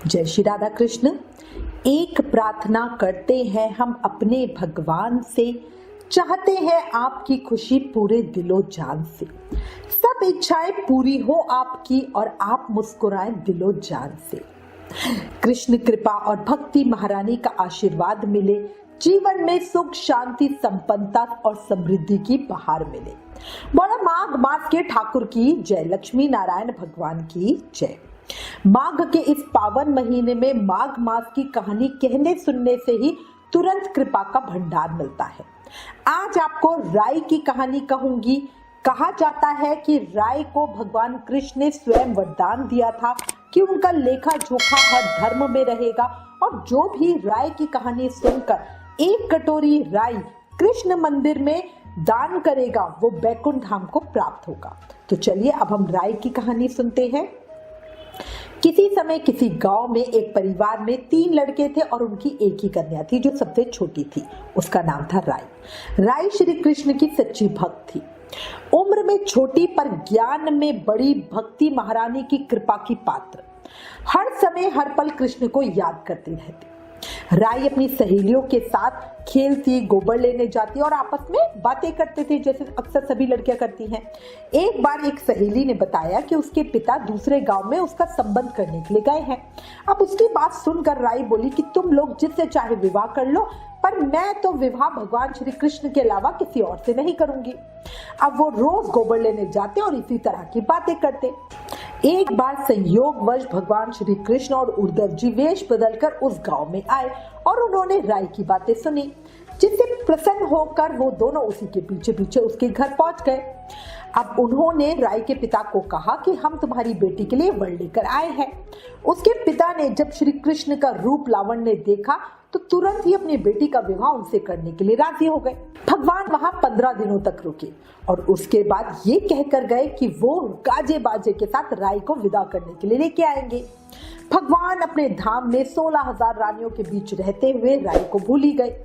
जय श्री राधा कृष्ण। एक प्रार्थना करते हैं हम अपने भगवान से, चाहते हैं आपकी खुशी पूरे दिलो जान से। सब इच्छाएं पूरी हो आपकी और आप मुस्कुराएं दिलो जान से। कृष्ण कृपा और भक्ति महारानी का आशीर्वाद मिले, जीवन में सुख शांति संपन्नता और समृद्धि की बहार मिले। बोला माघ मास के ठाकुर की जय, लक्ष्मी नारायण भगवान की जय। माघ के इस पावन महीने में माघ मास की कहानी कहने सुनने से ही तुरंत कृपा का भंडार मिलता है। आज आपको राई की कहानी कहूंगी। कहा जाता है कि राई को भगवान कृष्ण ने स्वयं वरदान दिया था कि उनका लेखा जोखा हर धर्म में रहेगा और जो भी राई की कहानी सुनकर एक कटोरी राई कृष्ण मंदिर में दान करेगा वो बैकुंठ धाम को प्राप्त होगा। तो चलिए अब हम राई की कहानी सुनते हैं। किसी समय किसी गांव में एक परिवार में 3 लड़के थे और उनकी एक ही कन्या थी जो सबसे छोटी थी। उसका नाम था राई। राई श्री कृष्ण की सच्ची भक्त थी। उम्र में छोटी पर ज्ञान में बड़ी, भक्ति महारानी की कृपा की पात्र। हर समय हर पल कृष्ण को याद करती रहती। राई अपनी सहेलियों के साथ खेलती, गोबर लेने जाती और आपस में बातें करते थे जैसे अक्सर सभी लड़कियां करती हैं। एक बार एक सहेली ने बताया कि उसके पिता दूसरे गांव में उसका संबंध करने के लिए गए हैं। अब उसकी बात सुनकर राई बोली कि तुम लोग जिससे चाहे विवाह कर लो, पर मैं तो विवाह भगवान श्री कृष्ण के अलावा किसी और से नहीं करूंगी। अब वो रोज गोबर लेने जाते और इसी तरह की बातें करते। एक बार संयोगवश भगवान श्री कृष्ण और उद्धव जी वेश बदलकर उस गांव में आए और उन्होंने राई की बातें सुनी, जिससे प्रसन्न होकर वो दोनों उसी के पीछे पीछे उसके घर पहुंच गए। अब उन्होंने राई के पिता को कहा कि हम तुम्हारी बेटी के लिए वर लेकर आए हैं। उसके पिता ने जब श्री कृष्ण का रूप लावण्य देखा तो तुरंत ही अपनी बेटी का विवाह उनसे करने के लिए राजी हो गए। भगवान वहां 15 दिनों तक रुके और उसके बाद ये कहकर गए कि वो गाजे बाजे के साथ राई को विदा करने के लिए लेके आएंगे। भगवान अपने धाम में 16,000 रानियों के बीच रहते हुए राई को भूल ही गए।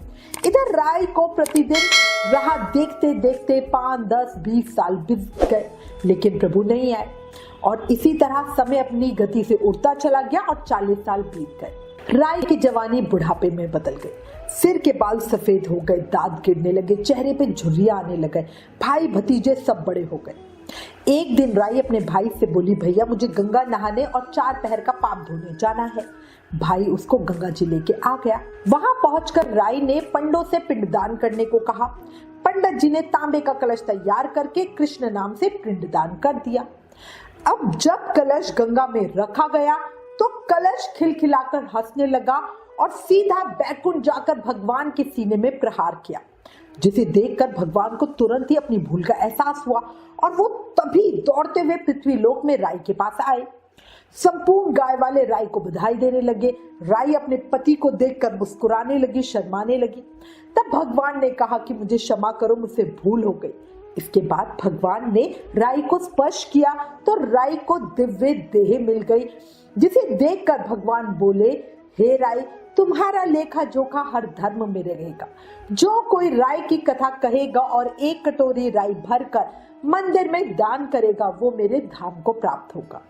इधर राई को प्रतिदिन राह देखते देखते 5, 10, 20 साल बीत गए, लेकिन प्रभु नहीं आए और इसी तरह समय अपनी गति से उड़ता चला गया और 40 साल बीत गए। राई की जवानी बुढ़ापे में बदल गई। सिर के बाल सफेद हो गए, दांत गिरने लगे, चेहरे पे झुर्रियां आने लगे। भाई भतीजे सब बड़े हो गए। एक दिन राई अपने भाई से बोली, भैया मुझे गंगा नहाने और 4 पहर का पाप धोने जाना है। भाई उसको गंगा जी लेके आ गया। वहां पहुंचकर राई ने पंडों से पिंडदान करने को कहा। पंडित जी ने तांबे का कलश तैयार करके कृष्ण नाम से पिंडदान कर दिया। अब जब कलश गंगा में रखा गया तो कलश खिलखिलाकर हंसने लगा और सीधा बैकुंठ जाकर भगवान के सीने में प्रहार किया, जिसे देखकर भगवान को तुरंत ही अपनी भूल का एहसास हुआ और वो तभी दौड़ते हुए पृथ्वी लोक में राई के पास आए। संपूर्ण गाय वाले राई को बधाई देने लगे। राई अपने पति को देखकर मुस्कुराने लगी, शर्माने लगी। तब भगवान ने कहा कि मुझे क्षमा करो, मुझसे भूल हो गई। इसके बाद भगवान ने राई को स्पर्श किया तो राई को दिव्य देह मिल गई, जिसे देखकर भगवान बोले, हे राई तुम्हारा लेखा जोखा हर धर्म में रहेगा। जो कोई राई की कथा कहेगा और एक कटोरी राई भरकर मंदिर में दान करेगा वो मेरे धाम को प्राप्त होगा।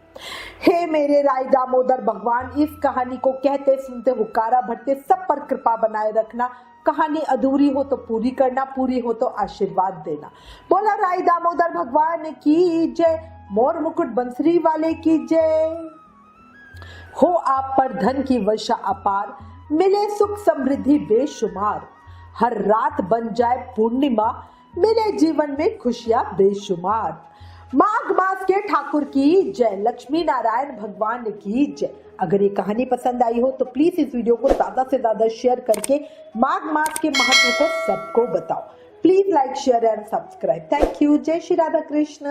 हे मेरे राई दामोदर भगवान, इस कहानी को कहते सुनते हुकारा भरते सब पर कृपा बनाए रखना। कहानी अधूरी हो तो पूरी करना, पूरी हो तो आशीर्वाद देना। बोला राई दामोदर भगवान की जय, मोर मुकुट बंसरी वाले की जय। हो आप पर धन की वर्षा अपार, मिले सुख समृद्धि बेशुमार। हर रात बन जाए पूर्णिमा, मिले जीवन में खुशियां बेशुमार। माघ मास के ठाकुर की जय, लक्ष्मी नारायण भगवान की जय। अगर ये कहानी पसंद आई हो तो प्लीज इस वीडियो को ज्यादा से ज्यादा शेयर करके माघ मास के महत्व को सबको बताओ। Please like, share and subscribe. Thank you. जय श्री राधा कृष्ण।